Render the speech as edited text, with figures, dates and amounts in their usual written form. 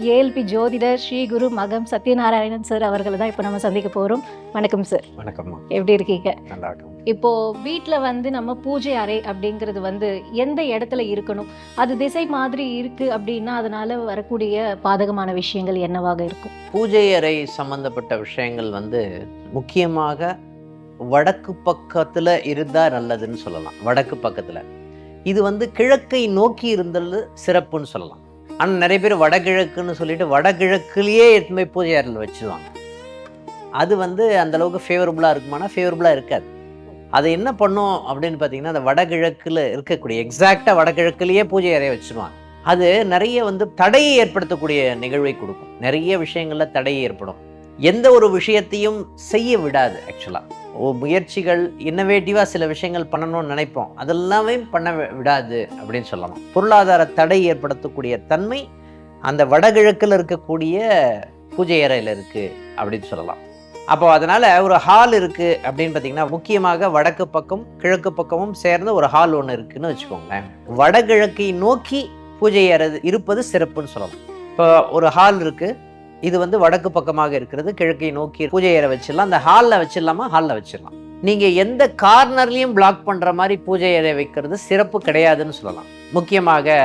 ALP ஜோதிடர் ஸ்ரீ குரு மகம் Sathyanarayanan sir அவர்களை தான் இப்போ நம்ம சந்திக்க போகிறோம். வணக்கம் சார். வணக்கம்மா. எப்படி இருக்கீங்க? நல்லா இருக்கும். இப்போ வீட்டில் நம்ம பூஜை அறை அப்படிங்கிறது எந்த இடத்துல இருக்கணும், அது திசை மாதிரி இருக்கு அப்படின்னா அதனால வரக்கூடிய பாதகமான விஷயங்கள் என்னவாக இருக்கும்? பூஜை அறை சம்பந்தப்பட்ட விஷயங்கள் முக்கியமாக வடக்கு பக்கத்தில் இருந்தால் நல்லதுன்னு சொல்லலாம். வடக்கு பக்கத்தில் இது கிழக்கை நோக்கி இருந்தது சிறப்புன்னு சொல்லலாம். ஆனால் நிறைய பேர் வடகிழக்குன்னு சொல்லிட்டு வடகிழக்குலேயே எடுத்துமே பூஜை அறையில் வச்சுருவாங்க. அது அந்தளவுக்கு ஃபேவரபுளாக இருக்குமானா ஃபேவரபுளாக இருக்காது. அதை என்ன பண்ணும் அப்படின்னு பார்த்தீங்கன்னா, அந்த வடகிழக்கில் இருக்கக்கூடிய எக்ஸாக்டாக வடகிழக்குலேயே பூஜை அறையை வச்சுருவாங்க. அது நிறைய தடையை ஏற்படுத்தக்கூடிய நிகழ்வை கொடுக்கும். நிறைய விஷயங்களில் தடையை ஏற்படும். எந்த ஒரு விஷயத்தையும் செய்ய விடாது. ஆக்சுவலாக முயற்சிகள் இன்னோவேட்டிவாக சில விஷயங்கள் பண்ணணும்னு நினைப்போம், அதெல்லாமே பண்ண விடாது அப்படின்னு சொல்லலாம். பொருளாதார தடை ஏற்படுத்தக்கூடிய தன்மை அந்த வடகிழக்கில் இருக்கக்கூடிய பூஜை அறையில் இருக்குது அப்படின்னு சொல்லலாம். அப்போ அதனால் ஒரு ஹால் இருக்குது அப்படின்னு பார்த்தீங்கன்னா, முக்கியமாக வடக்கு பக்கம் கிழக்கு பக்கமும் சேர்ந்த ஒரு ஹால் ஒன்று இருக்குதுன்னு வச்சுக்கோங்களேன். வடகிழக்கை நோக்கி பூஜை அறை இருப்பது சிறப்புன்னு சொல்லலாம். இப்போ ஒரு ஹால் இருக்குது, இது வடக்கு பக்கமாக இருக்கிறது, கிழக்கை நோக்கி பூஜை அறை வச்சிடலாம். அந்த ஹாலில் வச்சிடலாமா? ஹாலில் வச்சிடலாம். நீங்கள் எந்த கார்னர்லையும் பிளாக் பண்ணுற மாதிரி பூஜை அறை வைக்கிறது சிறப்பு கிடையாதுன்னு சொல்லலாம். முக்கியமாக